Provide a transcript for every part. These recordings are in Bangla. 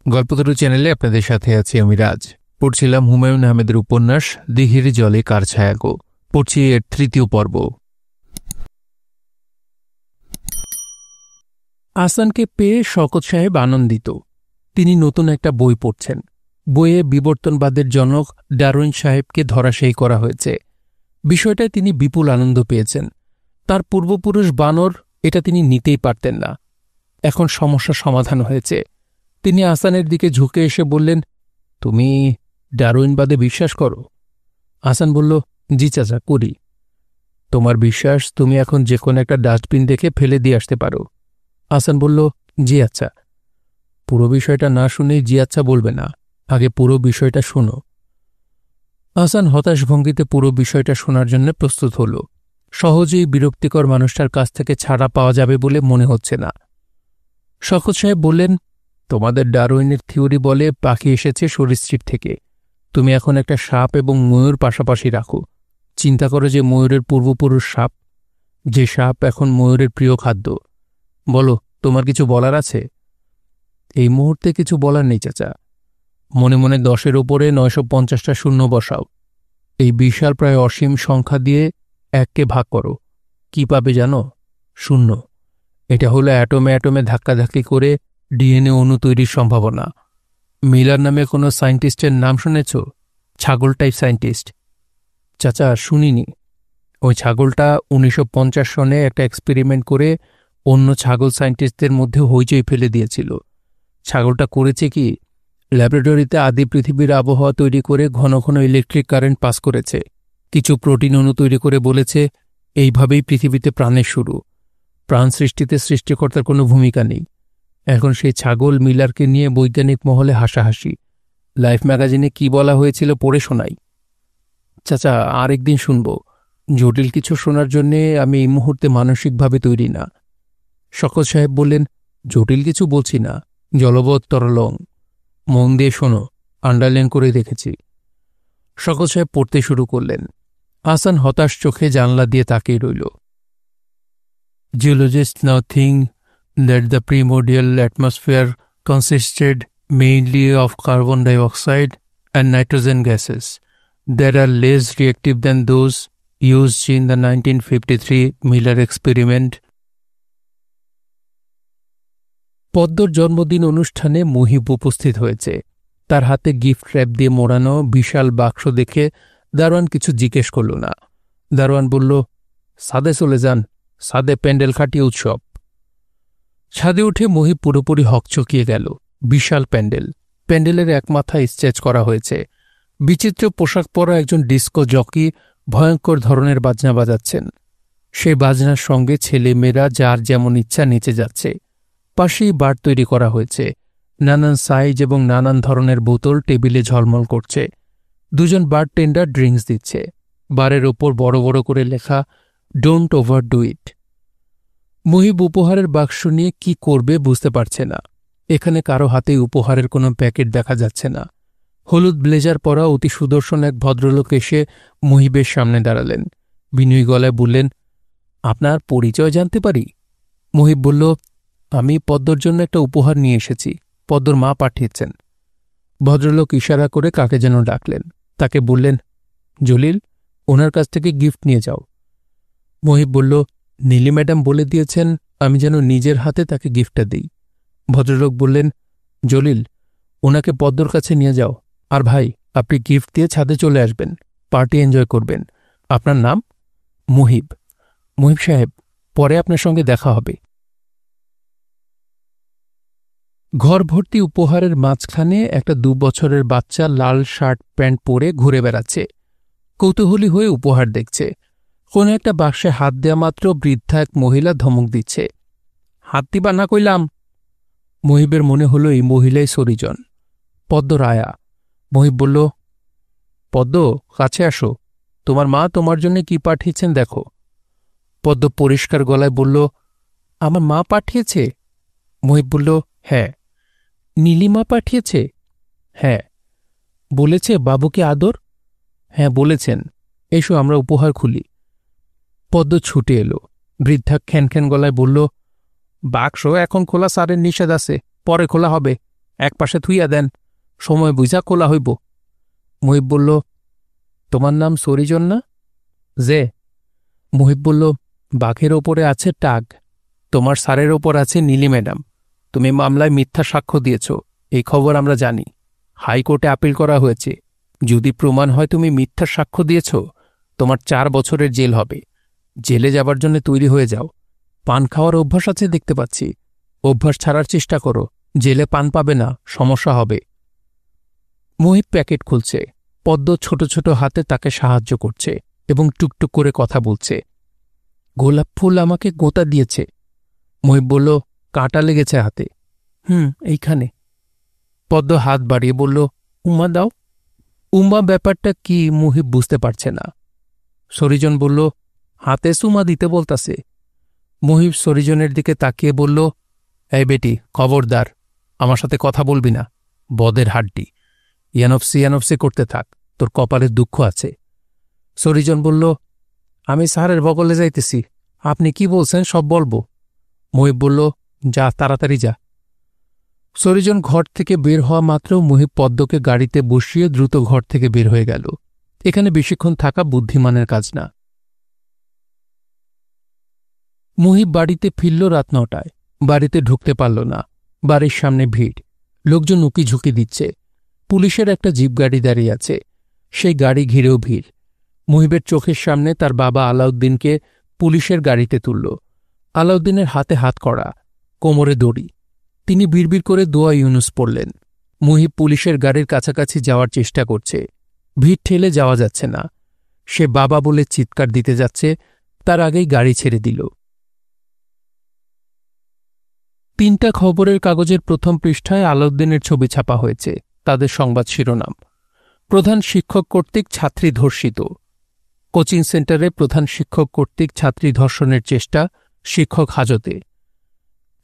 গল্পতরু চ্যানেলে আপনাদের সাথে আছি আমি রাজ। পড়ছিলাম হুমায়ুন আহমেদের উপন্যাস দিঘির জলে কার ছায়া গো। পড়ছি এর তৃতীয় পর্ব। আহসানকে পেয়ে শওকত সাহেব আনন্দিত। তিনি নতুন একটা বই পড়ছেন। বইয়ে বিবর্তনবাদের জনক ডারউইন সাহেবকে ধরাশায়ী করা হয়েছে। বিষয়টায় তিনি বিপুল আনন্দ পেয়েছেন। তার পূর্বপুরুষ বানর, এটা তিনি নিতেই পারতেন না। এখন সমস্যা সমাধান হয়েছে। তিনি আহসানের দিকে ঝুঁকে এসে বললেন, তুমি ডারউইনবাদে বিশ্বাস করো? আহসান বলল, জি চাচা, করি। তোমার বিশ্বাস তুমি এখন যে কোনো একটা ডাস্টবিন দেখে ফেলে দিয়ে আসতে পারো। আহসান বলল, জি আচ্ছা। পুরো বিষয়টা না শুনেই জি আচ্ছা বলবে না, আগে পুরো বিষয়টা শোনো। আহসান হতাশ ভঙ্গিতে পুরো বিষয়টা শোনার জন্য প্রস্তুত হল। সহজেই বিরক্তিকর মানুষটার কাছ থেকে ছাড়া পাওয়া যাবে বলে মনে হচ্ছে না। শওকত সাহেব বললেন, তোমাদের ডারউইনের থিওরি বলে পাখি এসেছে সরীসৃপ থেকে। তুমি এখন একটা সাপ এবং ময়ূর পাশাপাশি রাখো। চিন্তা করো যে ময়ূরের পূর্বপুরুষ সাপ, যে সাপ এখন ময়ূরের প্রিয় খাদ্য। বলো, তোমার কিছু বলার আছে? এই মুহূর্তে কিছু বলার নেই চাচা। মনে মনে 10-এর ওপরে 950টা শূন্য বসাও। এই বিশাল প্রায় অসীম সংখ্যা দিয়ে 1কে ভাগ করো। কি পাবে জানো? শূন্য। এটা হলো অ্যাটমে অ্যাটমে ধাক্কাধাক্কি করে ডিএনএ অণু তৈরির সম্ভাবনা। মিলার নামে কোনো সায়েন্টিস্টের নাম শুনেছ? ছাগল টাইপ সায়েন্টিস্ট। চাচা, শুনিনি। ওই ছাগলটা 1950 সনে একটা এক্সপেরিমেন্ট করে অন্য ছাগল সায়েন্টিস্টদের মধ্যে হইচই ফেলে দিয়েছিল। ছাগলটা করেছে কি, ল্যাবরেটরিতে আদি পৃথিবীর আবহাওয়া তৈরি করে ঘন ঘন ইলেকট্রিক কারেন্ট পাস করেছে। কিছু প্রোটিন অণু তৈরি করে বলেছে, এইভাবেই পৃথিবীতে প্রাণের শুরু। প্রাণ সৃষ্টিতে সৃষ্টিকর্তার কোনো ভূমিকা নেই। এখন সেই ছাগল মিলারকে নিয়ে বৈজ্ঞানিক মহলে হাসাহাসি। লাইফ ম্যাগাজিনে কি বলা হয়েছিল পড়ে শোনাই। চাচা, আরেকদিন শুনব। জটিল কিছু শোনার জন্যে আমি এই মুহূর্তে মানসিকভাবে তৈরি না। শওকত সাহেব বললেন, জটিল কিছু বলছি না, জলবৎ তরলং। মন দিয়ে শোনো, আন্ডারলাইন করে রেখেছি। শওকত সাহেব পড়তে শুরু করলেন। আহসান হতাশ চোখে জানলা দিয়ে তাকিয়ে রইল। Geologists now think that the primordial atmosphere consisted mainly of carbon dioxide and nitrogen gases that are less reactive than those used in the 1953 Miller experiment. পদ্মর জন্মদিন অনুষ্ঠানে মুহিব উপস্থিত হয়েছে। তার হাতে গিফট র্যাপ দিয়ে মোড়ানো বিশাল বাক্স দেখে দারোয়ান কিছু জিজ্ঞেস করল না। দারোয়ান বলল, ছাদে চলে যান, ছাদে প্যান্ডেল খাটিয়ে উৎসব। ছাদে উঠে মুহিব পুরোপুরি হকচকিয়ে গেল। বিশাল প্যান্ডেল। প্যান্ডেলের এক মাথায় স্টেজ করা হয়েছে। বিচিত্র পোশাক পরা একজন ডিস্কো জকি ভয়ঙ্কর ধরনের বাজনা বাজাচ্ছেন। সেই বাজনার সঙ্গে ছেলেমেয়েরা যার যেমন ইচ্ছা নেচে যাচ্ছে। পাশেই বার তৈরি করা হয়েছে। নানান সাইজ এবং নানান ধরনের বোতল টেবিলে ঝলমল করছে। দুজন বারটেন্ডার ড্রিঙ্কস দিচ্ছে। বারের ওপর বড় বড় করে লেখা, ডোন্ট ওভারডু ইট। মুহিব উপহারের বাক্স নিয়ে কি করবে বুঝতে পারছে না। এখানে কারো হাতেই উপহারের কোনো প্যাকেট দেখা যাচ্ছে না। হলুদ ব্লেজার পরা অতি সুদর্শন এক ভদ্রলোক এসে মুহিবের সামনে দাঁড়ালেন। বিনয়ী গলায় বললেন, আপনার পরিচয় জানতে পারি? মুহিব বলল, আমি পদ্মর জন্য একটা উপহার নিয়ে এসেছি। পদ্মর মা পাঠিয়েছেন। ভদ্রলোক ইশারা করে কাকে যেন ডাকলেন। তাকে বললেন, জলিল, ওনার কাছ থেকে গিফট নিয়ে যাও। মুহিব বলল, নীলি ম্যাডাম বলে দিয়েছেন আমি যেন নিজের হাতে তাকে গিফটটা দিই। ভদ্রলোক বললেন, জলিল, ওনাকে পদ্মর কাছে নিয়ে যাও। আর ভাই, আপনি গিফট দিয়ে ছাদে চলে আসবেন, পার্টি এনজয় করবেন। আপনার নাম? মুহিব। মুহিব সাহেব, পরে আপনার সঙ্গে দেখা হবে। ঘর ভর্তি উপহারের মাঝখানে একটা 2 বছরের বাচ্চা লাল শার্ট প্যান্ট পরে ঘুরে বেড়াচ্ছে। কৌতূহলী হয়ে উপহার দেখছে। কোনো একটা বাক্সে হাত দেয়া মাত্র বৃদ্ধা এক মহিলা ধমক দিচ্ছে, হাত দিবা না কইলাম। মুহিবের মনে হলো এই মহিলাই সরিজন, পদ্ম রায়া। মুহিব বলল, পদ্ম, কাছে আসো, তোমার মা তোমার জন্য কি পাঠিয়েছেন দেখো। পদ্ম পরিষ্কার গলায় বলল, আমার মা পাঠিয়েছে? মুহিব বলল, হ্যাঁ। নীলিমা পাঠিয়েছে? হ্যাঁ। বলেছে বাবুকে আদর? হ্যাঁ বলেছেন। এসো আমরা উপহার খুলি। পদ্ম ছুটে এলো। বৃদ্ধা খ্যানখ্যান গলায় বলল, বাক্স এখন খোলা স্যারের নিষেধ আছে, পরে খোলা হবে। এক পাশে থুইয়া দেন, সময় বুঝা খোলা হইব। মুহিব বলল, তোমার নাম সরিজন না? যে। মুহিব বলল, বাঘের ওপরে আছে টাগ, তোমার স্যারের ওপর আছে নীলি ম্যাডাম। তুমি মামলায় মিথ্যা সাক্ষ্য দিয়েছ, এই খবর আমরা জানি। হাইকোর্টে আপিল করা হয়েছে। যদি প্রমাণ হয় তুমি মিথ্যা সাক্ষ্য দিয়েছ, তোমার 4 বছরের জেল হবে। জেলে যাবার জন্য তৈরি হয়ে যাও। পান খাওয়ার অভ্যাস আছে দেখতে পাচ্ছি, অভ্যাস ছাড়ার চেষ্টা করো। জেলে পান পাবে না, সমস্যা হবে। মুহিব প্যাকেট খুলছে। পদ্ম ছোট ছোট হাতে তাকে সাহায্য করছে এবং টুকটুক করে কথা বলছে। গোলাপ ফুল আমাকে গোঁতা দিয়েছে। মুহিব বলল, কাঁটা লেগেছে হাতে। এইখানে। পদ্ম হাত বাড়িয়ে বলল, উম্মা দাও। উম্মা ব্যাপারটা কি মুহিব বুঝতে পারছে না। সরিজন বলল, হাতে সুমা দিতে বলতাছে। মুহিব সরিজনের দিকে তাকিয়ে বলল, এই বেটি, খবরদার, আমার সাথে কথা বলবি না। বদের হাড্ডি। ইয়ানফসি করতে থাক, তোর কপালের দুঃখ আছে। সরিজন বলল, আমি স্যারের বগলে যাইতেছি, আপনি কি বলছেন সব বলবো। মুহিব বলল, যা, তাড়াতাড়ি যা। সরিজন ঘর থেকে বের হওয়া মাত্র মুহিব পদ্মকে গাড়িতে বসিয়ে দ্রুত ঘর থেকে বের হয়ে গেল। এখানে বেশিক্ষণ থাকা বুদ্ধিমানের কাজ না। মুহিব বাড়িতে ফিরল রাত 9টায়। বাড়িতে ঢুকতে পারল না। বাড়ির সামনে ভিড়, লোকজন উকি ঝুঁকি দিচ্ছে। পুলিশের একটা জিপ গাড়ি দাঁড়িয়ে আছে, সেই গাড়ি ঘিরেও ভিড়। মুহিবের চোখের সামনে তার বাবা আলাউদ্দিনকে পুলিশের গাড়িতে তুলল। আলাউদ্দিনের হাতে হাত করা, কোমরে দড়ি। তিনি বিড়বিড় করে দোয়া ইউনুস পড়লেন। মুহিব পুলিশের গাড়ির কাছাকাছি যাওয়ার চেষ্টা করছে। ভিড় ঠেলে যাওয়া যাচ্ছে না। সে বাবা বলে চিৎকার দিতে যাচ্ছে, তার আগেই গাড়ি ছেড়ে দিল। 3টা খবরের কাগজের প্রথম পৃষ্ঠায় আলাউদ্দিনের ছবি ছাপা হয়েছে। তাদের সংবাদ শিরোনাম, প্রধান শিক্ষক কর্তৃক ছাত্রী ধর্ষিত। কোচিং সেন্টারে প্রধান শিক্ষক কর্তৃক ছাত্রী ধর্ষণের চেষ্টা, শিক্ষক হাজতে।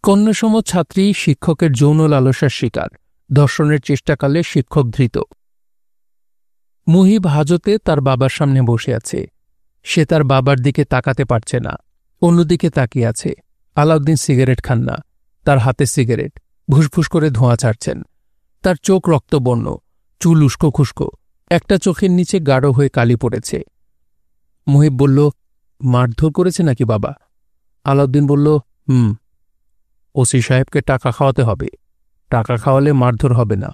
কন্যাসম ছাত্রী শিক্ষকের যৌন লালসার শিকার, ধর্ষণের চেষ্টাকালে শিক্ষক ধৃত। মুহিব হাজতে তার বাবার সামনে বসে আছে। সে তার বাবার দিকে তাকাতে পারছে না, অন্যদিকে তাকিয়ে আছে। আলাউদ্দিন সিগারেট খান না, তার হাতে সিগারেট, ভুসভুস করে ধোঁয়া ছাড়ছেন। তার চোখ রক্তবর্ণ, চুল উস্কো খুস্কো, একটা চোখের নিচে গাঢ় হয়ে কালি পড়েছে। মুহিব বলল, মারধর করেছে নাকি বাবা? আলাউদ্দিন বলল, ওসি সাহেবকে টাকা খাওয়াতে হবে। টাকা খাওয়ালে মারধর হবে না।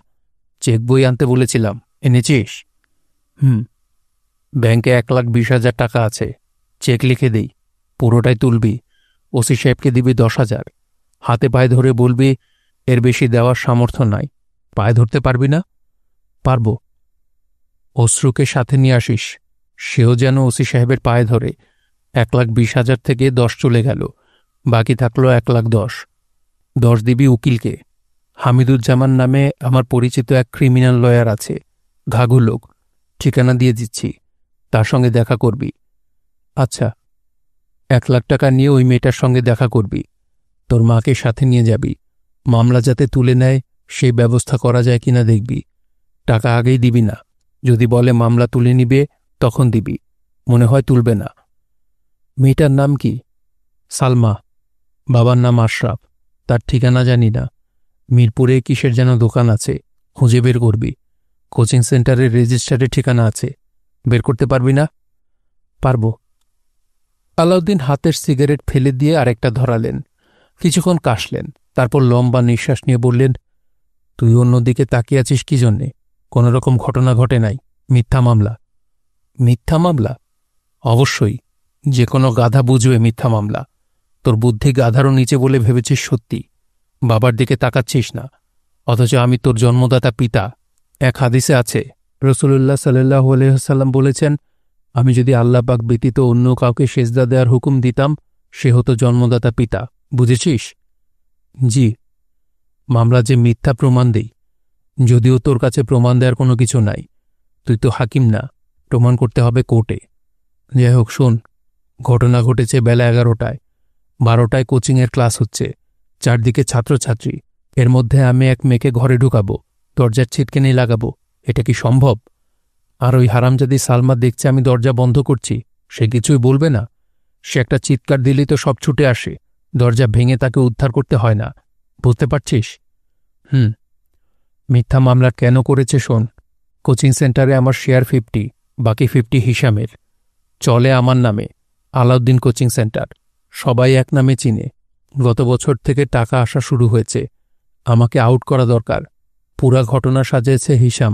চেক বই আনতে বলেছিলাম, এনেছিস? ব্যাংকে 1,20,000 টাকা আছে, চেক লিখে দেই, পুরোটাই তুলবি। ওসি সাহেবকে দিবি 10,000। হাতে পায়ে ধরে বলবি, এর বেশি দেওয়ার সামর্থ্য নাই। পায়ে ধরতে পারবি না? পারব। অশ্রুকে সাথে নিয়ে আসিস, সেও যেন ওসি সাহেবের পায়ে ধরে। 1,20,000 থেকে 10 চলে গেল, বাকি থাকল 1,10,000। 10 দিবি উকিলকে। হামিদুজ্জামান নামে আমার পরিচিত এক ক্রিমিনাল লয়ার আছে, ঘাঘু লোক, ঠিকানা দিয়ে দিচ্ছি, তার সঙ্গে দেখা করবি। আচ্ছা। 1,00,000 টাকা নিয়ে ওই মেয়েটার সঙ্গে দেখা করবি। তোর মাকে সাথে নিয়ে যাবি। মামলা যাতে তুলে নেয় সেই ব্যবস্থা করা যায় কিনা দেখবি। টাকা আগেই দিবি না। যদি বলে মামলা তুলে নিবে তখন দিবি। মনে হয় তুলবে না। মেয়েটার নাম কি? সালমা। বাবার নাম আশরাফ। তার ঠিকানা জানি না। মিরপুরে কিসের যেন দোকান আছে, খুঁজে বের করবি। কোচিং সেন্টারের রেজিস্টারে ঠিকানা আছে, বের করতে পারবি না? পারব। আলাউদ্দিন হাতের সিগারেট ফেলে দিয়ে আরেকটা ধরালেন। কিছুক্ষণ কাশলেন, তারপর লম্বা নিঃশ্বাস নিয়ে বললেন, তুই অন্যদিকে তাকিয়ে আছিস কি জন্যে? কোনোরকম ঘটনা ঘটে নাই, মিথ্যা মামলা। মিথ্যা মামলা? অবশ্যই, যে কোনো গাধা বুঝবে মিথ্যা মামলা। তোর বুদ্ধি গাধারও নিচে বলে ভেবেছিস সত্যি। বাবার দিকে তাকাচ্ছিস না, অথচ আমি তোর জন্মদাতা পিতা। এক হাদিসে আছে, রসুলুল্লাহ সাল্লাল্লাহু আলাইহি ওয়াসাল্লাম বলেছেন, আমি যদি আল্লাহ পাক ব্যতীত অন্য কাউকে সেজদা দেওয়ার হুকুম দিতাম, সে হতো জন্মদাতা পিতা। বুঝেছিস? জি। মামলা যে মিথ্যা প্রমাণ দেই, যদিও তোর কাছে প্রমাণ দেওয়ার কোনো কিছু নাই। তুই তো হাকিম না, প্রমাণ করতে হবে কোর্টে। যাই হোক, শোন, ঘটনা ঘটেছে বেলা 11টায়। 12টায় কোচিংয়ের ক্লাস হচ্ছে, চারদিকে ছাত্রছাত্রী। এর মধ্যে আমি এক মেয়েকে ঘরে ঢুকাবো, দরজার ছিটকেনি লাগাবো। এটা কি সম্ভব? আর ওই হারামজাদি সালমা দেখছে আমি দরজা বন্ধ করছি, সে কিছুই বলবে না। সে একটা চিৎকার দিলেই তো সব ছুটে আসে, দরজা ভেঙে তাকে উদ্ধার করতে হয় না। বুঝতে পারছিস? মিথ্যা মামলা কেন করেছে শোন। কোচিং সেন্টারে আমার শেয়ার 50, বাকি 50 হিসামের। চলে আমার নামে, আলাউদ্দিন কোচিং সেন্টার। সবাই এক নামে চিনে। গত বছর থেকে টাকা আসা শুরু হয়েছে। আমাকে আউট করা দরকার। পুরা ঘটনা সাজিয়েছে হিসাম।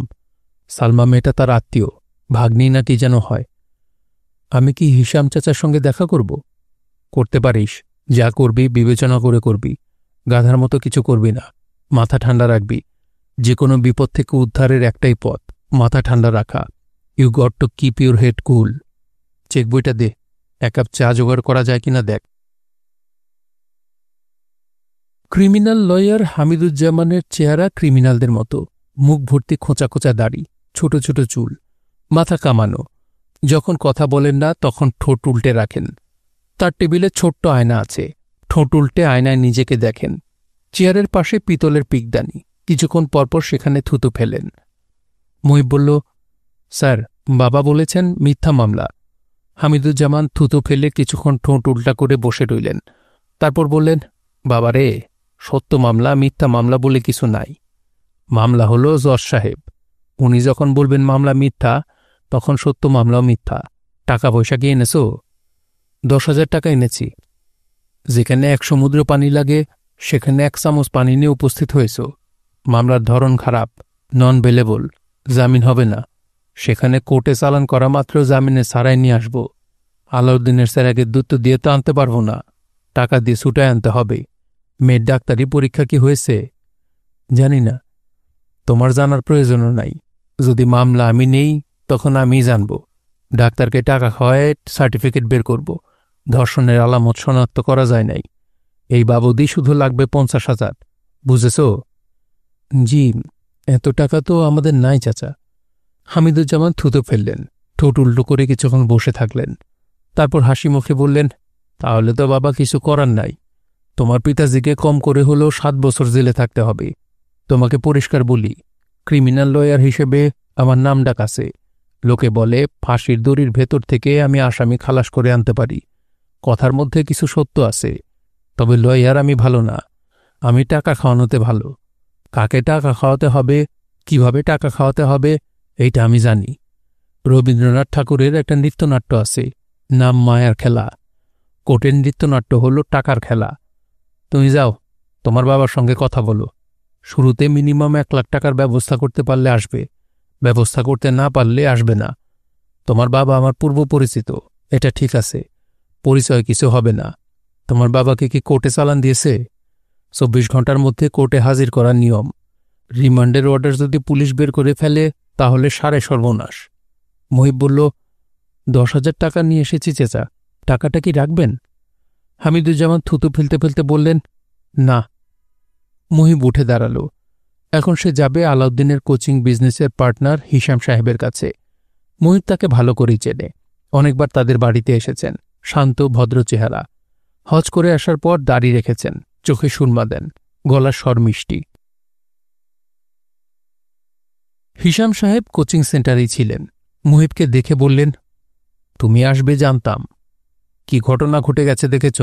সালমা মেয়েটা তার আত্মীয়, ভাগ্নি না কি যেন হয়। আমি কি হিসাম চাচার সঙ্গে দেখা করব? করতে পারিস। যা করবি বিবেচনা করে করবি। গাধার মতো কিছু করবি না। মাথা ঠান্ডা রাখবি। যে কোনো বিপদ থেকে উদ্ধারের একটাই পথ, মাথা ঠান্ডা রাখা। You got to keep your head cool. Cheque বইটা দে, 1 কাপ চা জোগাড় করা যায় কিনা দেখ। ক্রিমিনাল লয়ার হামিদুজ্জামানের চেহারা ক্রিমিনালদের মতো। মুখ ভর্তি খোঁচা খোঁচা দাড়ি, ছোট ছোট চুল, মাথা কামানো। যখন কথা বলেন না তখন ঠোঁট উল্টে রাখেন। তার টেবিলে ছোট্ট আয়না আছে। ঠোঁট উল্টে আয়নায় নিজেকে দেখেন। চেয়ারের পাশে পিতলের পিকদানি। কিছুক্ষণ পরপর সেখানে থুতু ফেলেন। মুহিব বলল, স্যার, বাবা বলেছেন মিথ্যা মামলা। হামিদুজ্জামান থুতু ফেলে কিছুক্ষণ ঠোঁট উল্টা করে বসে রইলেন। তারপর বললেন, বাবারে, সত্য মামলা মিথ্যা মামলা বলে কিছু নাই। মামলা হল জজ সাহেব। উনি যখন বলবেন মামলা মিথ্যা, তখন সত্য মামলাও মিথ্যা। টাকা পয়সা কি এনেছো? 10,000 টাকা এনেছি। যেখানে 1 সমুদ্র পানি লাগে সেখানে 1 চামচ পানি নিয়ে উপস্থিত হয়েছ। মামলার ধরন খারাপ, নন বেলেবল, জামিন হবে না। সেখানে কোর্টে চালান করা মাত্র জামিনে ছাড়াই নিয়ে আসব। আলাউদ্দিনের স্যারাকে দূত দিয়ে তো আনতে পারব না। টাকা দিয়ে ছুটায় আনতে হবে। মেয়ের ডাক্তারি পরীক্ষা কি হয়েছে? জানি না। তোমার জানার প্রয়োজনও নাই। যদি মামলা আমি নেই তখন আমিই জানব। ডাক্তারকে টাকা খাওয়ায় সার্টিফিকেট বের করব। ধর্ষণের আলামত শনাক্ত করা যায় নাই। এই বাবদই শুধু লাগবে 50,000। বুঝেছ? জি, এত টাকা তো আমাদের নাই চাচা। হামিদুজ্জামান থুতু ফেললেন। ঠোঁট উল্টো করে কিছুক্ষণ বসে থাকলেন। তারপর হাসি মুখে বললেন, তাহলে তো বাবা কিছু করার নাই। তোমার পিতাজিকে কম করে হলেও 7 বছর জেলে থাকতে হবে। তোমাকে পরিষ্কার বলি, ক্রিমিনাল লয়ার হিসেবে আমার নাম ডাক আছে। লোকে বলে ফাঁসির দড়ির ভেতর থেকে আমি আসামি খালাস করে আনতে পারি। কথার মধ্যে কিছু সত্য আছে। তবে লয়ার আমি ভালো না। আমি টাকা খাওয়ানোতে ভালো। কাকে টাকা খাওয়াতে হবে, কিভাবে টাকা খাওয়াতে হবে, এইটা আমি জানি। রবীন্দ্রনাথ ঠাকুরের একটা নৃত্যনাট্য আছে, নাম মায়ার খেলা। কোর্টের নৃত্যনাট্য হল টাকার খেলা। তুমি যাও, তোমার বাবার সঙ্গে কথা বলো। শুরুতে মিনিমাম 1 লাখ টাকার ব্যবস্থা করতে পারলে আসবে। ব্যবস্থা করতে না পারলে আসবে না। তোমার বাবা আমার পূর্ব পরিচিত, এটা ঠিক আছে। পরিচয় কিছু হবে না। তোমার বাবাকে কি কোর্টে চালান দিয়েছে? 24 ঘন্টার মধ্যে কোর্টে হাজির করার নিয়ম। রিমান্ডের অর্ডার যদি পুলিশ বের করে ফেলে তাহলে সারে সর্বনাশ। মুহিব বলল, 10,000 টাকা নিয়ে এসেছি চেচা, টাকাটা কি রাখবেন? হামিদুজ্জামান থুতু ফেলতে ফেলতে বললেন, না। মুহিব উঠে দাঁড়াল। এখন সে যাবে আলাউদ্দিনের কোচিং বিজনেসের পার্টনার হিসাম সাহেবের কাছে। মুহিব তাকে ভালো করেই চেনে। অনেকবার তাদের বাড়িতে এসেছেন। শান্ত ভদ্র চেহারা। হজ করে আসার পর দাড়ি রেখেছেন, চোখে সুরমা দেন, গলার স্বর মিষ্টি। হিসাম সাহেব কোচিং সেন্টারেই ছিলেন। মুহিবকে দেখে বললেন, তুমি আসবে জানতাম। কি ঘটনা ঘটে গেছে দেখেছ?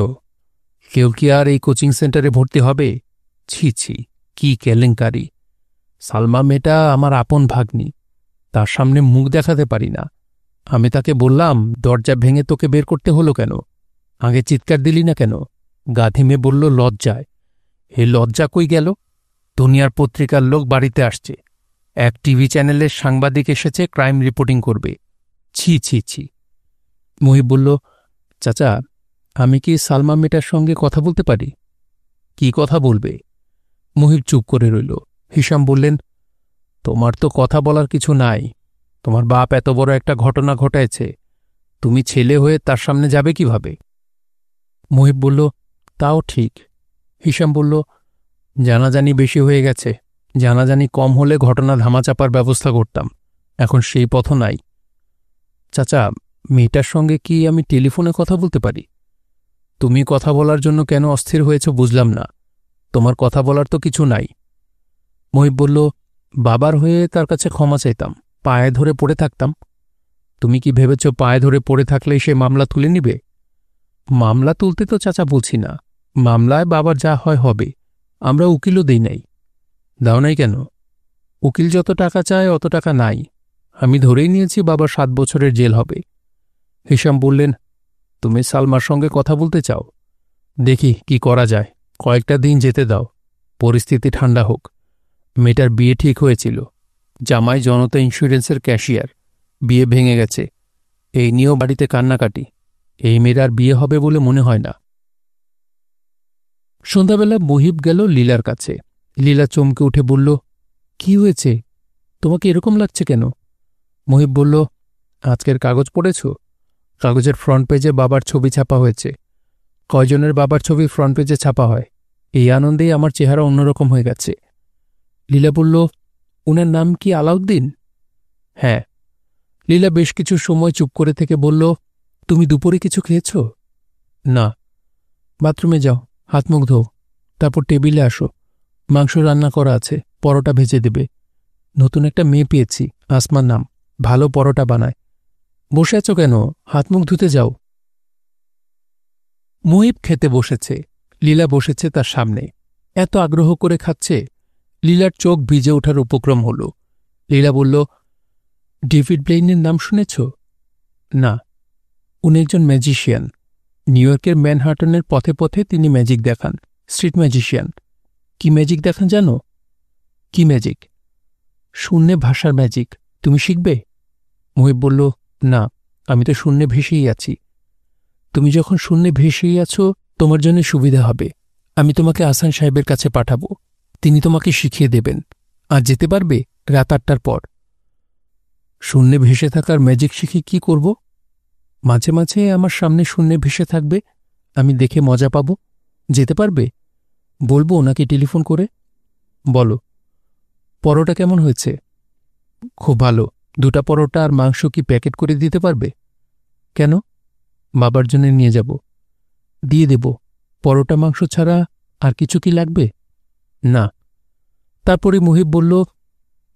কেউ কি আর এই কোচিং সেন্টারে ভর্তি হবে? ছি ছি, কি কেলেঙ্কারি। সালমা মেয়েটা আমার আপন ভাগ্নি। তার সামনে মুখ দেখাতে পারি না। আমি তাকে বললাম, দরজা ভেঙে তোকে বের করতে হলো কেন? আগে চিৎকার দিলি না কেন? গাধিমে বলল, লজ্জায়। হে লজ্জা কই গেল? দুনিয়ার পত্রিকার লোক বাড়িতে আসছে। এক টিভি চ্যানেলের সাংবাদিক এসেছে ক্রাইম রিপোর্টিং করবে। ছি ছি ছি। মুহিব বলল, চাচা, আমি কি সালমা মেয়েটার সঙ্গে কথা বলতে পারি? কি কথা বলবে? মুহিব চুপ করে রইল। হিসাম বললেন, তোমার তো কথা বলার কিছু নাই। তোমার বাপ এত বড় একটা ঘটনা ঘটাইছে, তুমি ছেলে হয়ে তার সামনে যাবে কিভাবে? মুহিব বলল, তাও ঠিক। হিসাম বলল, জানাজানি বেশি হয়ে গেছে। জানাজানি কম হলে ঘটনা ধামাচাপার ব্যবস্থা করতাম। এখন সেই পথও নাই। চাচা, মেয়েটার সঙ্গে কি আমি টেলিফোনে কথা বলতে পারি? তুমি কথা বলার জন্য কেন অস্থির হয়েছ বুঝলাম না। তোমার কথা বলার তো কিছু নাই। মুহিব বলল, বাবার হয়ে তার কাছে ক্ষমা চাইতাম, পায়ে ধরে পড়ে থাকতাম। তুমি কি ভেবেছ পায়ে ধরে পড়ে থাকলেই সে মামলা তুলে নিবে? মামলা তুলতে তো চাচা বলছি না। মামলায় বাবার যা হয় হবে। আমরা উকিলও দেই নাই। দাও নাই কেন? উকিল যত টাকা চায় অত টাকা নাই। আমি ধরেই নিয়েছি বাবার 7 বছরের জেল হবে। হিসাম বললেন, তুমি সালমার সঙ্গে কথা বলতে চাও? দেখি কি করা যায়, কয়েকটা দিন যেতে দাও, পরিস্থিতি ঠান্ডা হোক। মেয়েটার বিয়ে ঠিক হয়েছিল, জামাই জনতা ইন্স্যুরেন্সের ক্যাশিয়ার, বিয়ে ভেঙে গেছে, এই নিয়েও বাড়িতে কান্নাকাটি। এই মেয়ের আর বিয়ে হবে বলে মনে হয় না। সন্ধ্যাবেলা মুহিব গেল লীলার কাছে। লীলা চমকে উঠে বলল, কি হয়েছে, তোমাকে এরকম লাগছে কেন? মুহিব বলল, আজকের কাগজ পড়েছ? কাগজের ফ্রন্ট পেজে বাবার ছবি ছাপা হয়েছে। কয়জনের বাবার ছবি ফ্রন্ট পেজে ছাপা হয়? এই আনন্দেই আমার চেহারা অন্যরকম হয়ে গেছে। লীলা বলল, উনার নাম কি আলাউদ্দিন? হ্যাঁ। লীলা বেশ কিছু সময় চুপ করে থেকে বলল, তুমি দুপুরে কিছু খেয়েছ? না। বাথরুমে যাও, হাত মুখ ধোও, তারপর টেবিলে আসো, মাংস রান্না করা আছে, পরোটা ভেজে দেবে। নতুন একটা মেয়ে পেয়েছি, আসমার নাম, ভালো পরোটা বানায়। বসে আছো কেন, হাত মুখ ধুতে যাও। মুহিব খেতে বসেছে, লীলা বসেছে তার সামনে। এত আগ্রহ করে খাচ্ছে, লীলার চোখ ভিজে ওঠার উপক্রম হল। লীলা বলল, ডেভিড ব্লেইনের নাম শুনেছ? না। উনি একজন ম্যাজিশিয়ান। নিউ ইয়র্কের ম্যানহাটনের পথে পথে তিনি ম্যাজিক দেখান, স্ট্রিট ম্যাজিশিয়ান। কি ম্যাজিক দেখান জানো? কি ম্যাজিক? শূন্যে ভাষার ম্যাজিক। তুমি শিখবে? মুহিব বলল, না, আমি তো শূন্যে ভেসেই আছি। তুমি যখন শূন্যে ভেসেই আছো, তোমার জন্য সুবিধা হবে। আমি তোমাকে আহসান সাহেবের কাছে পাঠাবো, তিনি তোমাকে শিখিয়ে দেবেন। আর যেতে পারবে রাত 8টার পর। শূন্যে ভেসে থাকার ম্যাজিক শিখে কি করব? মাঝে মাঝে আমার সামনে শূন্যে ভেসে থাকবে, আমি দেখে মজা পাব। যেতে পারবে? বলবো ওনাকে টেলিফোন করে। বলো। পরোটা কেমন হয়েছে? খুব ভালো। 2টা পরোটা আর মাংস কি প্যাকেট করে দিতে পারবে? কেন? বাবার জন্য নিয়ে যাব। দিয়ে দেব। পরোটা মাংস ছাড়া আর কিছু কি লাগবে? না। তারপরে মুহিব বলল,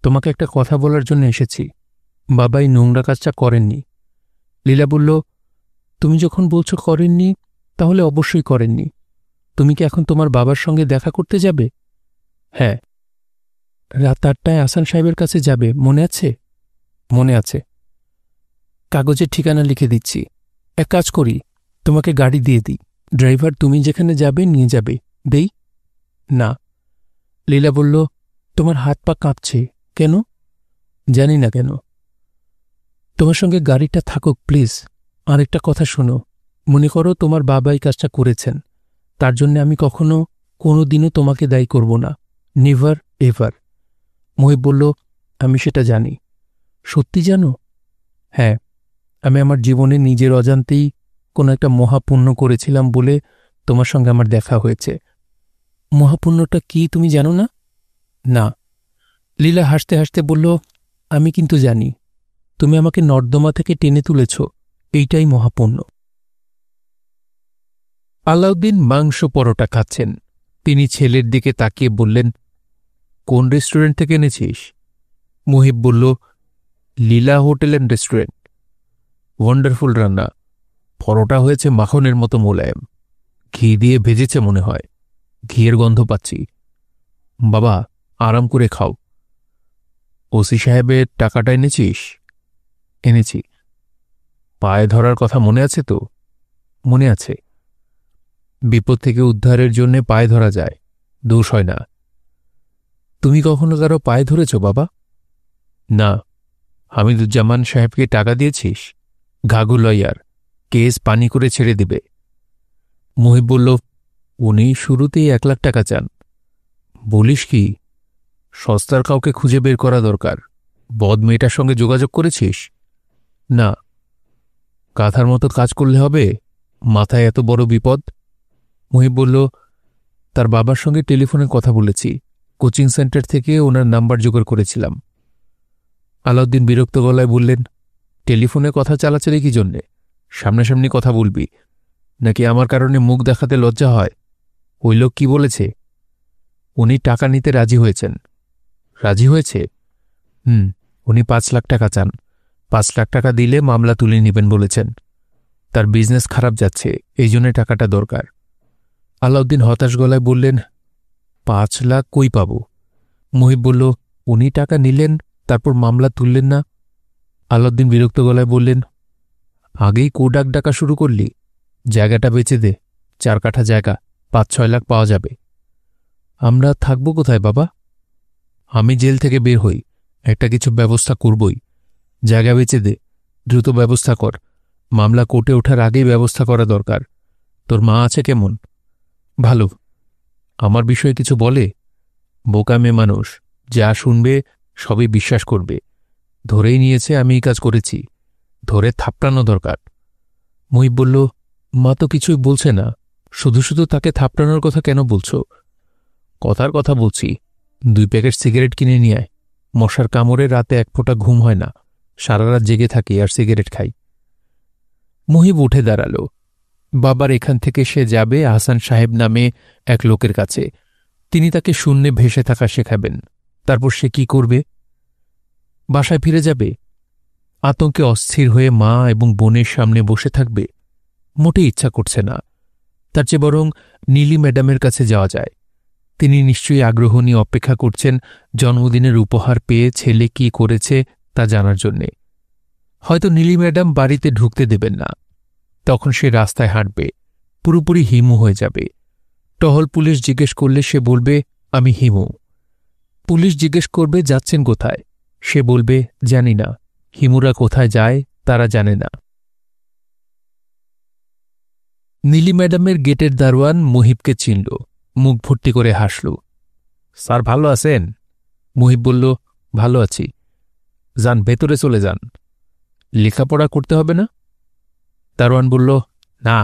তোমাকে একটা কথা বলার জন্য এসেছি। বাবা এই নোংরা কাজটা করেননি। লীলা বলল, তুমি যখন বলছো করেননি, তাহলে অবশ্যই করেননি। তুমি কি এখন তোমার বাবার সঙ্গে দেখা করতে যাবে? হ্যাঁ। রাত 8টায় আহসান সাহেবের কাছে যাবে, মনে আছে? মনে আছে। কাগজের ঠিকানা লিখে দিচ্ছি। এক কাজ করি, তোমাকে গাড়ি দিয়ে দিই, ড্রাইভার তুমি যেখানে যাবে নিয়ে যাবে। দেই? না। লীলা বলল, তোমার হাত পা কাঁপছে কেন? জানি না কেন। তোমার সঙ্গে গাড়িটা থাকুক প্লিজ। আর একটা কথা শোনো, মনে করো তোমার বাবা এই কাজটা করেছেন, তার জন্য আমি কখনো কোনো দিনও তোমাকে দায়ী করব না। Never ever. মুহিব বলল, আমি সেটা জানি। সত্যি জানো? হ্যাঁ, আমি আমার জীবনে নিজের অজান্তেই কোনো একটা মহাপুণ্য করেছিলাম বলে তোমার সঙ্গে আমার দেখা হয়েছে। মহাপুণ্যটা কি তুমি জানো না? না। লীলা হাসতে হাসতে বলল, আমি কিন্তু জানি। তুমি আমাকে নর্দমা থেকে টেনে তুলেছ, এইটাই মহাপুণ্য। আলাউদ্দিন মাংস পরোটা খাচ্ছেন। তিনি ছেলের দিকে তাকিয়ে বললেন, কোন রেস্টুরেন্ট থেকে এনেছিস? মুহিব বলল, লীলা হোটেল অ্যান্ড রেস্টুরেন্ট। ওয়ান্ডারফুল রান্না। পরোটা হয়েছে মাখনের মতো মোলায়েম, ঘি দিয়ে ভেজেছে মনে হয়, ঘিয়ের গন্ধ পাচ্ছি। বাবা, আরাম করে খাও। ওসি সাহেবের টাকাটা এনেছিস? এনেছি। পায়ে ধরার কথা মনে আছে তো? মনে আছে। বিপদ থেকে উদ্ধারের জন্যে পায়ে ধরা যায়, দোষ হয় না। তুমি কখনো কারো পায়ে ধরেছ বাবা? না। হামিদুজ্জামান সাহেবকে টাকা দিয়েছিস? ঘাঘু লয়ার, কেস পানি করে ছেড়ে দিবে। মুহিব বলল, উনি শুরুতেই 1 লাখ টাকা চান। বলিস কি? সস্তার কাউকে খুঁজে বের করা দরকার। বদ মেয়েটার সঙ্গে যোগাযোগ করেছিস? না। কাঁথার মতো কাজ করলে হবে? মাথায় এত বড় বিপদ? মুহিব বলল, তার বাবার সঙ্গে টেলিফোনে কথা বলেছি, কোচিং সেন্টার থেকে ওনার নাম্বার জোগাড় করেছিলাম। আলাউদ্দিন বিরক্ত গলায় বললেন, টেলিফোনে কথা চালাচালি কি জন্যে? সামনাসামনি কথা বলবি, নাকি আমার কারণে মুখ দেখাতে লজ্জা হয়? ওই লোক কি বলেছে? উনি টাকা নিতে রাজি হয়েছেন। রাজি হয়েছে? উনি 5 লাখ টাকা চান। 5 লাখ টাকা দিলে মামলা তুলে নেবেন বলেছেন। তার বিজনেস খারাপ যাচ্ছে, এই জন্য টাকাটা দরকার। আলাউদ্দিন হতাশ গলায় বললেন, 5 লাখ কই পাব? মুহিব বলল, উনি টাকা নিলেন, তারপর মামলা তুললেন না? আলাউদ্দিন বিরক্ত গলায় বললেন, আগেই কোডাক ডাকা শুরু করলি? জায়গাটা বেচে দে, 4 কাঠা জায়গা, 5-6 লাখ পাওয়া যাবে। আমরা থাকব কোথায় বাবা? আমি জেল থেকে বের হই, একটা কিছু ব্যবস্থা করবই। জায়গা বেচে দে, দ্রুত ব্যবস্থা কর। মামলা কোর্টে ওঠার আগেই ব্যবস্থা করা দরকার। তোর মা আছে কেমন? ভালো। আমার বিষয়ে কিছু বলে? বোকা মেয়ে মানুষ, যা শুনবে সবই বিশ্বাস করবে। ধরেই নিয়েছে আমি এই কাজ করেছি, ধরে থাপড়ানো দরকার। মহিব বলল, মা তো কিছুই বলছে না, শুধু শুধু তাকে থাপড়ানোর কথা কেন বলছো? কথার কথা বলছি, 2 প্যাকেট সিগারেট কিনে নিয়ে আয়। মশার কামড়ে রাতে 1 ফোঁটা ঘুম হয় না, সারা রাত জেগে থাকি আর সিগারেট খাই। মহিব উঠে দাঁড়াল। বাবার এখান থেকে সে যাবে আহসান সাহেব নামে এক লোকের কাছে। তিনি তাকে শূন্যে ভেসে থাকা শেখাবেন। তারপর সে কি করবে? বাসায় ফিরে যাবে? আতঙ্কে অস্থির হয়ে মা এবং বোনের সামনে বসে থাকবে? মোটেই ইচ্ছা করছে না। তার চেয়ে বরং নীলি ম্যাডামের কাছে যাওয়া যায়। তিনি নিশ্চয়ই আগ্রহ নিয়ে অপেক্ষা করছেন জন্মদিনের উপহার পেয়ে ছেলে কি করেছে তা জানার জন্যে। হয়তো নীলি ম্যাডাম বাড়িতে ঢুকতে দেবেন না। তখন সে রাস্তায় হাঁটবে, পুরোপুরি হিমু হয়ে যাবে। টহল পুলিশ জিজ্ঞেস করলে সে বলবে, আমি হিমু। পুলিশ জিজ্ঞেস করবে, যাচ্ছেন কোথায়? সে বলবে, জানি না। হিমুরা কোথায় যায় তারা জানে না। নীলি ম্যাডামের গেটের দারোয়ান মহিবকে চিনল, মুখ ভর্তি করে হাসল। স্যার ভালো আছেন? মহিব বলল, ভালো আছি। যান, ভেতরে চলে যান। লেখাপড়া করতে হবে না? দারোয়ান বলল, না,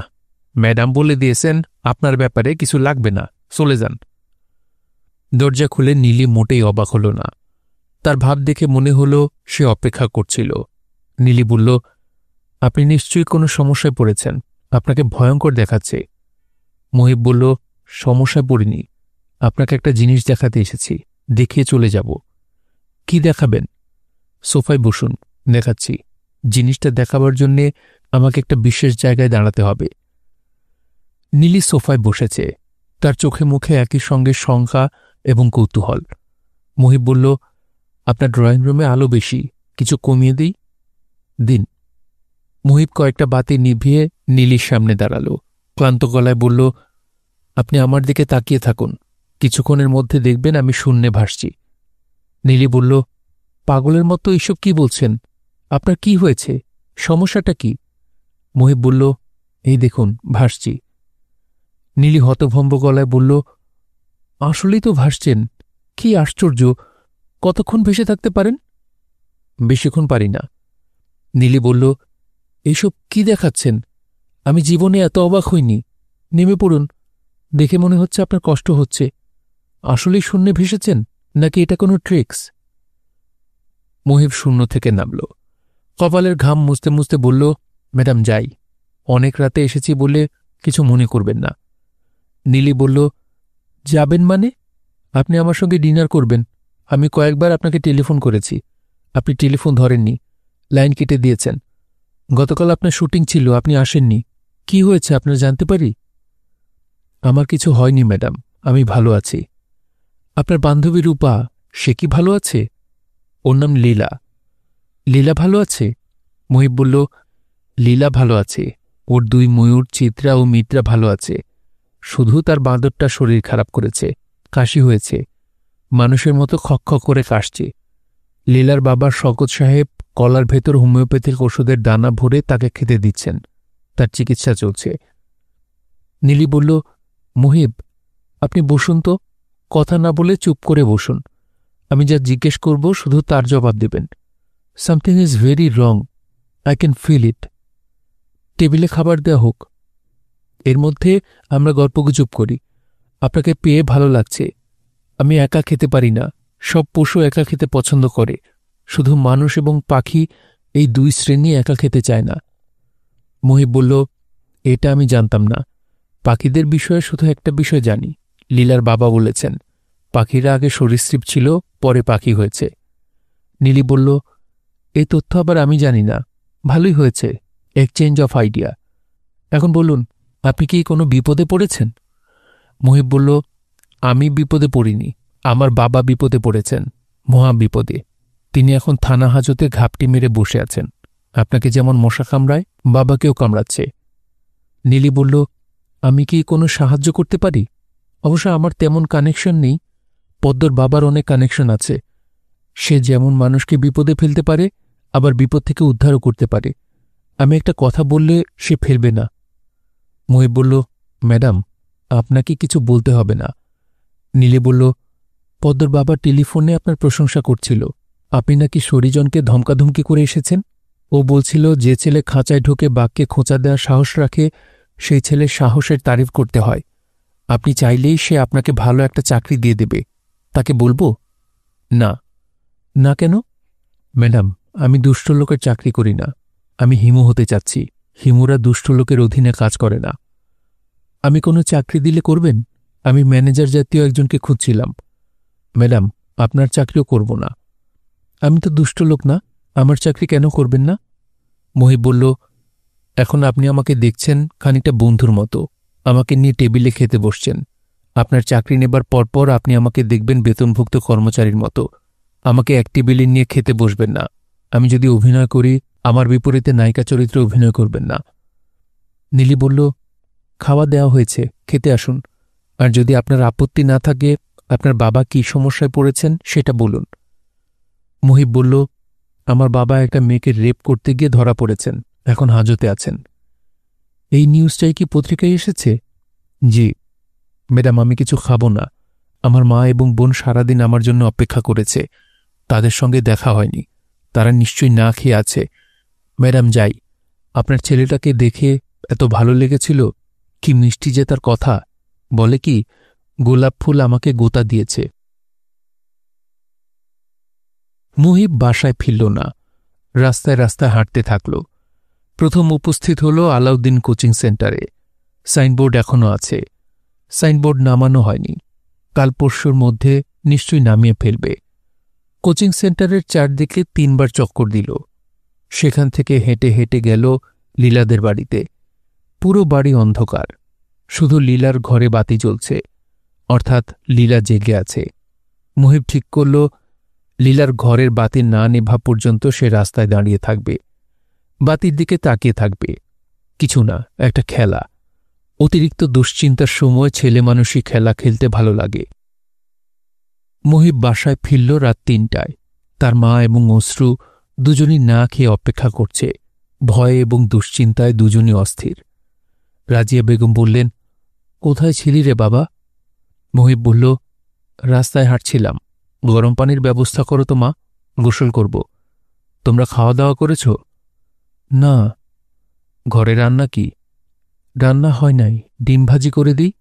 ম্যাডাম বলে দিয়েছেন আপনার ব্যাপারে কিছু লাগবে না, চলে যান। দরজা খুলে নীলি মোটেই অবাক হল না। তার ভাব দেখে মনে হল সে অপেক্ষা করছিল। নীলি বলল, আপনি নিশ্চয়ই কোনো সমস্যায় পড়েছেন, আপনাকে ভয়ঙ্কর দেখাচ্ছে। মহিব বলল, সমস্যায় পড়িনি, আপনাকে একটা জিনিস দেখাতে এসেছি, দেখিয়ে চলে যাব। কি দেখাবেন? সোফায় বসুন, দেখাচ্ছি। জিনিসটা দেখাবার জন্যে আমাকে একটা বিশেষ জায়গায় দাঁড়াতে হবে। নীলি সোফায় বসেছে, তার চোখে মুখে একই সঙ্গে শঙ্কা এবং কৌতূহল। মহিব বলল, আপনার ড্রয়িং রুমে আলো বেশি, কিছু কমিয়ে দিই? দিন। মহিব কয়েকটা বাতি নিভিয়ে নীলির সামনে দাঁড়াল। ক্লান্ত গলায় বলল, আপনি আমার দিকে তাকিয়ে থাকুন, কিছুক্ষণের মধ্যে দেখবেন আমি শূন্যে ভাসছি। নীলি বলল, পাগলের মতো এইসব কি বলছেন? আপনার কি হয়েছে? সমস্যাটা কি? মহিব বলল, এই দেখুন, ভাসছি। নীলি হতভম্ব গলায় বলল, আসলেই তো ভাসছেন, কি আশ্চর্য! কতক্ষণ ভেসে থাকতে পারেন? বেশিক্ষণ পারি না। নীলি বলল, এইসব কি দেখাচ্ছেন? আমি জীবনে এত অবাক হইনি। নেমে পড়ুন, দেখে মনে হচ্ছে আপনার কষ্ট হচ্ছে। আসলেই শূন্যে ভেসেছেন নাকি এটা কোনো ট্রিক্স? মহিব শূন্য থেকে নামল, কপালের ঘাম মুছতে মুছতে বলল, ম্যাডাম যাই, অনেক রাতে এসেছি বলে কিছু মনে করবেন না। নীলি বলল, যাবেন মানে? আপনি আমার সঙ্গে ডিনার করবেন। আমি কয়েকবার আপনাকে টেলিফোন করেছি, আপনি টেলিফোন ধরেননি, লাইন কেটে দিয়েছেন। গতকাল আপনার শুটিং ছিল, আপনি আসেননি। কি হয়েছে আপনার জানতে পারি? আমার কিছু হয়নি ম্যাডাম, আমি ভালো আছি। আপনার বান্ধবী রূপা, সে কি ভালো আছে? ওর নাম লীলা। লীলা ভালো আছে? মহিব বলল, লীলা ভালো আছে, ওর 2 ময়ূর চিত্রা ও মিত্রা ভালো আছে। শুধু তার বাঁদরটা শরীর খারাপ করেছে, কাশি হয়েছে, মানুষের মতো খক করে কাশছে। লীলার বাবার শওকত সাহেব কলার ভেতর হোমিওপ্যাথিক ওষুধের দানা ভরে তাকে খেতে দিচ্ছেন, তার চিকিৎসা চলছে। নীলি বলল, মহিব, আপনি বসুন তো, কথা না বলে চুপ করে বসুন। আমি যা জিজ্ঞেস করব শুধু তার জবাব দেবেন। Something is very wrong, I can feel it. টেবিলে খাবার দেওয়া হোক। এর মধ্যে আমরা গল্পগুজব করি। আপনাকে পেয়ে ভালো লাগছে। আমি একা খেতে পারি না, সব পশু একা খেতে পছন্দ করে, শুধু মানুষ এবং পাখি এই 2 শ্রেণী একা খেতে চায় না। মহিব বলল, এটা আমি জানতাম না। পাখিদের বিষয়ে শুধু একটা বিষয় জানি, লীলার বাবা বলেছেন পাখিরা আগে সরীসৃপ ছিল, পরে পাখি হয়েছে। নীলি বলল, এই তথ্য আবার আমি জানি না। ভালোই হয়েছে, এক্সচেঞ্জ অফ আইডিয়া। এখন বলুন, আপনি কি কোনো বিপদে পড়েছেন? মহিব বলল, আমি বিপদে পড়িনি, আমার বাবা বিপদে পড়েছেন। মহা বিপদে। তিনি এখন থানা হাজতে ঘাপটি মেরে বসে আছেন। আপনাকে যেমন মশা কামড়ায়, বাবাকেও কামড়াচ্ছে। নীলি বলল, আমি কি কোনো সাহায্য করতে পারি? অবশ্য আমার তেমন কানেকশন নেই। পদ্মর বাবার অনেক কানেকশন আছে। সে যেমন মানুষকে বিপদে ফেলতে পারে, আবার বিপদ থেকে উদ্ধারও করতে পারে। আমি একটা কথা বললে সে ফেলবে না। মহিব বলল, ম্যাডাম, আপনাকে কিছু বলতে হবে না। নীলে বলল, পদ্মর বাবা টেলিফোনে আপনার প্রশংসা করছিল। আপনি নাকি সরিজনকে ধমকাধমকি করে এসেছেন। ও বলছিল যে ছেলে খাঁচায় ঢোকে বাঘকে খোঁচা দেওয়ার সাহস রাখে, সেই ছেলের সাহসের তারিফ করতে হয়। আপনি চাইলেই সে আপনাকে ভালো একটা চাকরি দিয়ে দেবে। তাকে বলবো? না। না কেন? ম্যাডাম, আমি দুষ্ট লোকের চাকরি করি না। আমি হিমু হতে চাচ্ছি। হিমুরা দুষ্ট লোকের অধীনে কাজ করে না। আমি কোনো চাকরি দিলে করবেন? আমি ম্যানেজার জাতীয় একজনকে খুঁজছিলাম। ম্যাডাম, আপনার চাকরিও করব না। আমি তো দুষ্ট লোক না, আমার চাকরি কেন করবেন না? মহিব বলল, এখন আপনি আমাকে দেখছেন খানিকটা বন্ধুর মতো। আমাকে নিয়ে টেবিলে খেতে বসছেন। আপনার চাকরি নেবার পরপর আপনি আমাকে দেখবেন বেতনভুক্ত কর্মচারীর মতো। আমাকে এক টেবিলে নিয়ে খেতে বসবেন না। আমি যদি অভিনয় করি, আমার বিপরীতে নায়িকা চরিত্রে অভিনয় করবেন না। নীলি বলল, খাওয়া দেওয়া হয়েছে, খেতে আসুন। আর যদি আপনার আপত্তি না থাকে, আপনার বাবা কী সমস্যায় পড়েছেন সেটা বলুন। মহিব বলল, আমার বাবা একটা মেয়েকে রেপ করতে গিয়ে ধরা পড়েছেন, এখন হাজতে আছেন। এই নিউজটাই কি পত্রিকায় এসেছে? জি। ম্যাডাম, আমি কিছু খাব না। আমার মা এবং বোন সারাদিন আমার জন্য অপেক্ষা করেছে। তাদের সঙ্গে দেখা হয়নি। তারা নিশ্চয়ই না খেয়ে আছে। ম্যাডাম, যাই। আপনার ছেলেটাকে দেখে এত ভালো লেগেছিল। কি মিষ্টি যে তার কথা। বলে কি, গোলাপ ফুল আমাকে গোতা দিয়েছে। মুহিব বাসায় ফিরল না। রাস্তায় রাস্তায় হাঁটতে থাকল। প্রথম উপস্থিত হল আলাউদ্দিন কোচিং সেন্টারে। সাইনবোর্ড এখনও আছে। সাইনবোর্ড নামানো হয়নি। কাল পরশুর মধ্যে নিশ্চয়ই নামিয়ে ফেলবে। কোচিং সেন্টারের চারদিকে 3 বার চক্কর দিল। সেখান থেকে হেঁটে হেঁটে গেল লীলাদের বাড়িতে। পুরো বাড়ি অন্ধকার। শুধু লীলার ঘরে বাতি জ্বলছে, অর্থাৎ লীলা জেগে আছে। মুহিব ঠিক করল, লীলার ঘরের বাতি না নেভা পর্যন্ত সে রাস্তায় দাঁড়িয়ে থাকবে। বাতির দিকে তাকিয়ে থাকবে। কিছু না, একটা খেলা। অতিরিক্ত দুশ্চিন্তার সময় ছেলে মানুষই খেলা খেলতে ভালো লাগে। মুহিব বাসায় ফিরল রাত 3টায়। তার মা এবং অশ্রু দুজনই না খেয়ে অপেক্ষা করছে। ভয়ে এবং দুশ্চিন্তায় দুজনই অস্থির। রাজিয়া বেগম বললেন, কোথায় ছিলি রে বাবা? মুহিব বলল, রাস্তায় হাঁটছিলাম। গরম পানির ব্যবস্থা করো তো মা, গোসল করব। তোমরা খাওয়া দাওয়া করেছ? না। ঘরে রান্না কি? রান্না হয় নাই, ডিম ভাজি করে দিই।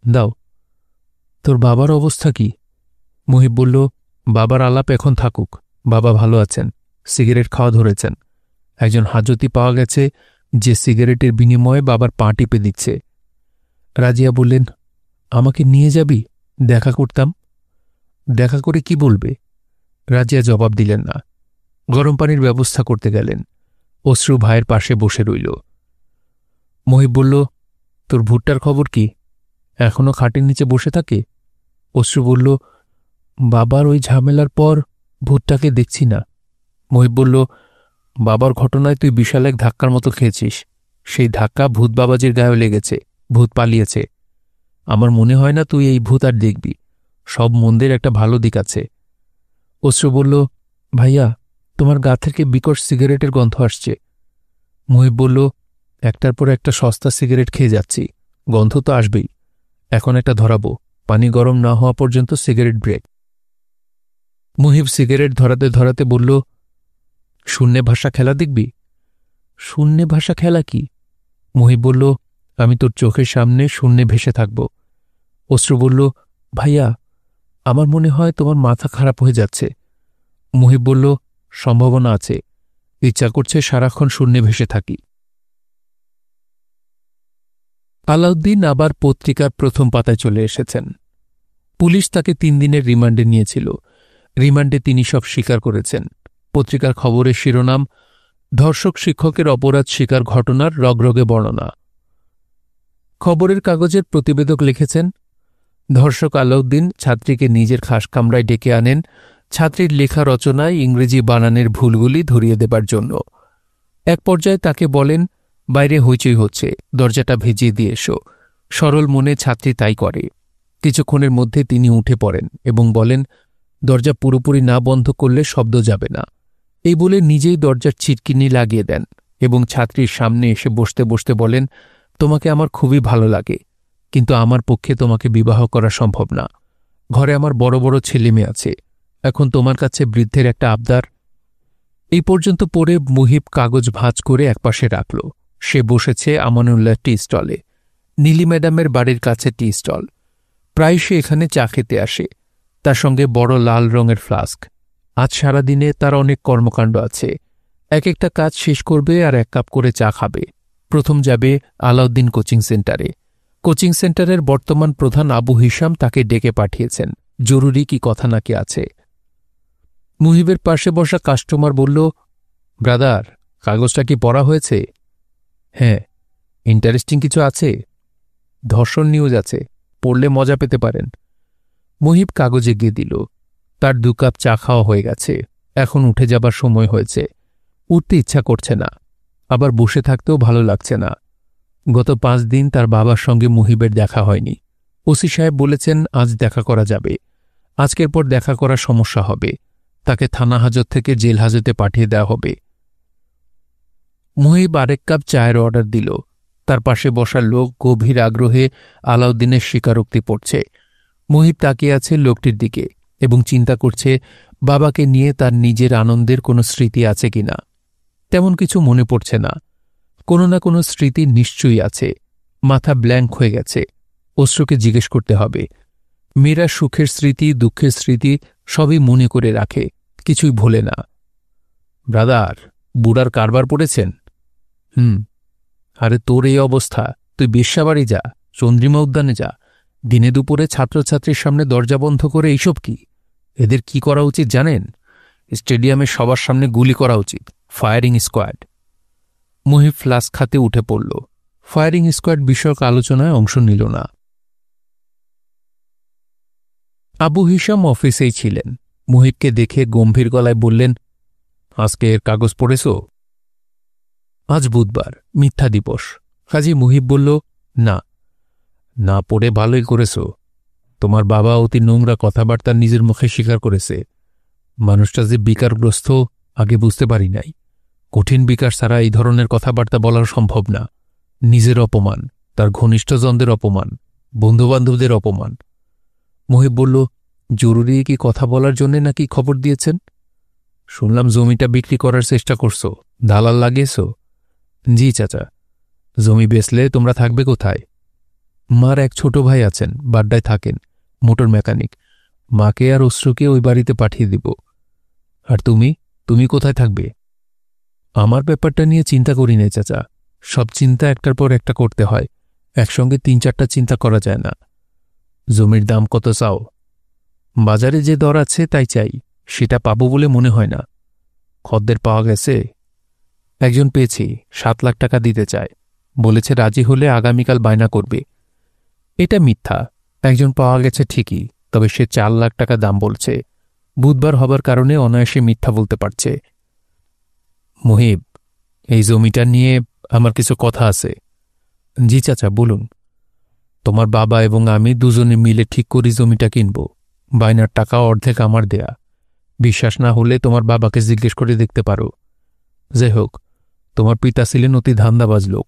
দাও। তোর বাবার অবস্থা কি? মুহিব বলল, বাবার আলাপ এখন থাকুক। বাবা ভালো আছেন, সিগারেট খাওয়া ধরেছেন। একজন হাজতি পাওয়া গেছে যে সিগারেটের বিনিময়ে বাবার পা টিপে দিচ্ছে। রাজিয়া বললেন, আমাকে নিয়ে যাবি? দেখা করতাম। দেখা করে কি বলবে? রাজিয়া জবাব দিলেন না। গরম পানির ব্যবস্থা করতে গেলেন। অশ্রু ভাইয়ের পাশে বসে রইল। মহিব বলল, তোর ভুট্টার খবর কি? এখনও খাটের নিচে বসে থাকে? অশ্রু বলল, বাবার ওই ঝামেলার পর ভূতটাকে দেখছি না। মহিব বলল, বাবার ঘটনায় তুই বিশাল এক ধাক্কার মতো খেয়েছিস। সেই ধাক্কা ভূত বাবাজির গায়ে লেগেছে। ভূত পালিয়েছে। আমার মনে হয় না তুই এই ভূত আর দেখবি। সব মন্দের একটা ভালো দিক আছে। অশ্রু বলল, ভাইয়া, তোমার গা থেকে বিকট সিগারেটের গন্ধ আসছে। মহিব বলল, একটার পর একটা সস্তা সিগারেট খেয়ে যাচ্ছি, গন্ধ তো আসবেই। এখন একটা ধরাবো, পানি গরম না হওয়া পর্যন্ত সিগারেট ব্রেক। মুহিব সিগারেট ধরাতে ধরাতে বলল, শূন্যে ভাষা খেলা দেখবি? শূন্যে ভাষা খেলা কি? মুহিব বলল, আমি তোর চোখের সামনে শূন্যে ভেসে থাকব। অশ্রু বলল, ভাইয়া, আমার মনে হয় তোমার মাথা খারাপ হয়ে যাচ্ছে। মুহিব বলল, সম্ভাবনা আছে। ইচ্ছা করছে সারাক্ষণ শূন্যে ভেসে থাকি। আলাউদ্দিন আবার পত্রিকার প্রথম পাতায় চলে এসেছেন। পুলিশ তাকে 3 দিনের রিমান্ডে নিয়েছিল। রিমান্ডে তিনি সব স্বীকার করেছেন। পত্রিকার খবরের শিরোনাম, ধর্ষক শিক্ষকের অপরাধ স্বীকার ঘটনার রগরগে বর্ণনা। খবরের কাগজের প্রতিবেদক লিখেছেন, ধর্ষক আলাউদ্দিন ছাত্রীকে নিজের খাসকামরায় ডেকে আনেন। ছাত্রীর লেখা রচনায় ইংরেজি বানানের ভুলগুলি ধরিয়ে দেবার জন্য। এক পর্যায়ে তাকে বলেন, বাইরে হইচই হচ্ছে, দরজাটা ভেজিয়ে দিয়ে এসো। সরল মনে ছাত্রী তাই করে। কিছুক্ষণের মধ্যে তিনি উঠে পড়েন এবং বলেন, দরজা পুরোপুরি না বন্ধ করলে শব্দ যাবে না। এই বলে নিজেই দরজার ছিটকিনি লাগিয়ে দেন এবং ছাত্রীর সামনে এসে বসতে বসতে বলেন, তোমাকে আমার খুবই ভালো লাগে, কিন্তু আমার পক্ষে তোমাকে বিবাহ করা সম্ভব না। ঘরে আমার বড় বড় ছেলেমেয়ে আছে, এখন তোমার কাছে বৃদ্ধের একটা আবদার। এই পর্যন্ত পড়ে মুহিব কাগজ ভাঁজ করে একপাশে রাখল। সে বসেছে আমানুল্লাহ টি স্টলে, নীলি ম্যাডামের বাড়ির কাছে টি স্টল। প্রায় সে এখানে চা খেতে আসে, তার সঙ্গে বড় লাল রঙের ফ্লাস্ক। আজ সারাদিনে তার অনেক কর্মকাণ্ড আছে। এক একটা কাজ শেষ করবে আর 1 কাপ করে চা খাবে। প্রথম যাবে আলাউদ্দিন কোচিং সেন্টারে। কোচিং সেন্টারের বর্তমান প্রধান আবু হিসাম তাকে ডেকে পাঠিয়েছেন, জরুরি কি কথা নাকি আছে। মুহিবের পাশে বসা কাস্টমার বলল, ব্রাদার, কাগজটা কি পড়া হয়েছে? হ্যাঁ। ইন্টারেস্টিং কিছু আছে? ধর্ষণ নিউজ আছে, পড়লে মজা পেতে পারেন। মুহিব কাগজ এগিয়ে দিল। তার 2 কাপ চা খাওয়া হয়ে গেছে, এখন উঠে যাবার সময় হয়েছে। উঠতে ইচ্ছা করছে না, আবার বসে থাকতেও ভালো লাগছে না। গত 5 দিন তার বাবার সঙ্গে মুহিবের দেখা হয়নি। ওসি সাহেব বলেছেন আজ দেখা করা যাবে। আজকের পর দেখা করার সমস্যা হবে, তাকে থানা হাজত থেকে জেল হাজতে পাঠিয়ে দেওয়া হবে। মুহিব আরেক কাপ চায়ের অর্ডার দিল। তার পাশে বসা লোক গভীর আগ্রহে আলাউদ্দিনের স্বীকারোক্তি পড়ছে। মুহিব তাকিয়ে আছে লোকটির দিকে এবং চিন্তা করছে বাবাকে নিয়ে তার নিজের আনন্দের কোনো স্মৃতি আছে কিনা। তেমন কিছু মনে পড়ছে না। কোনো না কোনো স্মৃতি নিশ্চয়ই আছে। মাথা ব্ল্যাঙ্ক হয়ে গেছে। অশ্রুকে জিজ্ঞেস করতে হবে। মেয়েরা সুখের স্মৃতি, দুঃখের স্মৃতি সবই মনে করে রাখে, কিছুই ভোলে না। ব্রাদার, বুড়ার কারবার পড়েছেন? আরে তোর এই অবস্থা, তুই বেশ্যাবাড়ি যা, চন্দ্রিমা উদ্যানে যা। দিনে দুপুরে ছাত্রছাত্রীর সামনে দরজা বন্ধ করে এইসব কি? এদের কি করা উচিত জানেন? স্টেডিয়ামে সবার সামনে গুলি করা উচিত, ফায়ারিং স্কোয়াড। মুহিব ফ্লাস্ক খাতে উঠে পড়ল। ফায়ারিং স্কোয়াড বিষয়ক আলোচনায় অংশ নিল না। আবু হিসাম অফিসেই ছিলেন। মুহিবকে দেখে গম্ভীর গলায় বললেন, আজকে এর কাগজ পড়েছ? আজ বুধবার, মিথ্যা দিবস। কাজী মুহিব বলল, না। না পড়ে ভালোই করেছ। তোমার বাবা অতি নোংরা কথাবার্তা নিজের মুখে স্বীকার করেছে। মানুষটা যে বিকারগ্রস্ত আগে বুঝতে পারি নাই। কঠিন বিকার ছাড়া এই ধরনের কথাবার্তা বলা সম্ভব না। নিজের অপমান, তার ঘনিষ্ঠজনদের অপমান, বন্ধুবান্ধবদের অপমান। মুহিব বলল, জরুরি কি কথা বলার জন্যে নাকি খবর দিয়েছেন? শুনলাম জমিটা বিক্রি করার চেষ্টা করছো, দালাল লাগিয়েছ। জি চাচা। জমি বেচলে তোমরা থাকবে কোথায়? মার এক ছোট ভাই আছেন, বাড্ডায় থাকেন, মোটর মেকানিক। মাকে আর অশ্রুকে ওই বাড়িতে পাঠিয়ে দিব। আর তুমি কোথায় থাকবে? আমার ব্যাপারটা নিয়ে চিন্তা করি নাই চাচা। সব চিন্তা একটার পর একটা করতে হয়, একসঙ্গে 3-4টা চিন্তা করা যায় না। জমির দাম কত চাও? বাজারে যে দর আছে তাই চাই, সেটা পাবো বলে মনে হয় না। খদ্দের পাওয়া গেছে? একজন পেয়েছি, 7 লাখ টাকা দিতে চায়। বলেছে রাজি হলে আগামীকাল বায়না করবে। এটা মিথ্যা। একজন পাওয়া গেছে ঠিকই, তবে সে 4 লাখ টাকা দাম বলছে। বুধবার হবার কারণে অনায়াসে মিথ্যা বলতে পারছে। মুহিব, এই জমিটা নিয়ে আমার কিছু কথা আছে। জি চাচা, বলুন। তোমার বাবা এবং আমি দুজনে মিলে ঠিক করি জমিটা কিনব। বায়নার টাকা অর্ধেক আমার দেয়া। বিশ্বাস না হলে তোমার বাবাকে জিজ্ঞেস করে দেখতে পারো। যাই হোক, তোমার পিতা ছিলেন অতি ধান্দাবাজ লোক।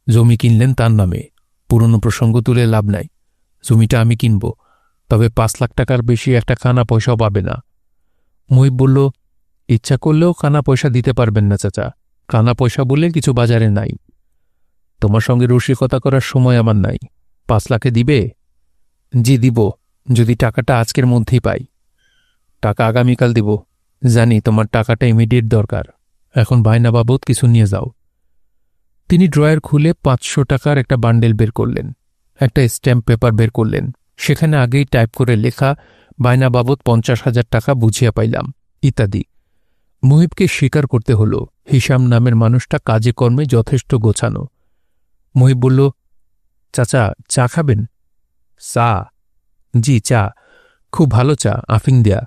জমি কিনলেন তার নামে। পুরনো প্রসঙ্গ তুলে লাভ নাই। জমিটা আমি কিনব, তবে 5 লাখ টাকার বেশি একটা কানা পয়সাও পাবে না। মুহিব বলল, ইচ্ছা করলেও কানা পয়সা দিতে পারবেন না চাচা। কানা পয়সা বলে কিছু বাজারে নাই। তোমার সঙ্গে রসিকতা করার সময় আমার নাই। 5 লাখে দিবে? জি দিব, যদি টাকাটা আজকের মধ্যেই পাই। টাকা আগামীকাল দিব। জানি তোমার টাকাটা ইমিডিয়েট দরকার। এখন বায়না বাবদ কিছু নিয়ে যাও। তিনি ড্রয়ার খুলে 500 টাকার একটা বান্ডেল বের করলেন। একটা স্ট্যাম্প পেপার বের করলেন। সেখানে আগেই টাইপ করে লেখা, বায়না বাবদ 50,000 টাকা বুঝিয়া পাইলাম, ইত্যাদি। মুহিবকে স্বীকার করতে হল, হিসাম নামের মানুষটা কাজে কর্মে যথেষ্ট গোছানো। মুহিব বলল, চাচা, চা খাবেন? চা? জি, চা। খুব ভালো চা, আফিং দেয়া।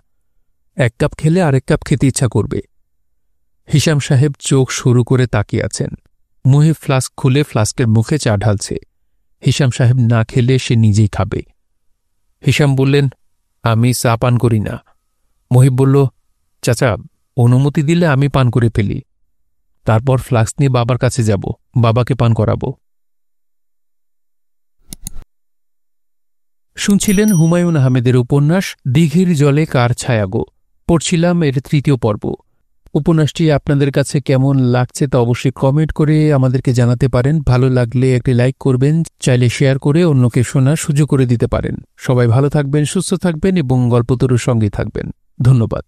এক কাপ খেলে আরেক কাপ খেতে ইচ্ছা করবে। হিশাম সাহেব চোখ শুরু করে তাকিয়ে আছেন। মুহিব ফ্লাস্ক খুলে ফ্লাস্কের মুখে চা ঢালছে। হিশাম সাহেব না খেলে সে নিজেই খাবে। হিশাম বললেন, আমি চা পান করি না। মুহিব বলল, চাচা, অনুমতি দিলে আমি পান করে ফেলি, তারপর ফ্লাস্ক নিয়ে বাবার কাছে যাব, বাবাকে পান করাব। শুনছিলেন হুমায়ুন আহমেদের উপন্যাস দিঘির জলে কার ছায়াগো। পড়ছিলাম এর 3য় পর্ব। উপন্যাসটি আপনাদের কাছে কেমন লাগছে তা অবশ্যই কমেন্ট করে আমাদেরকে জানাতে পারেন। ভালো লাগলে একটি লাইক করবেন, চাইলে শেয়ার করে অন্যকে শোনার সুযোগ করে দিতে পারেন। সবাই ভালো থাকবেন, সুস্থ থাকবেন এবং গল্পতরুর সঙ্গে থাকবেন। ধন্যবাদ।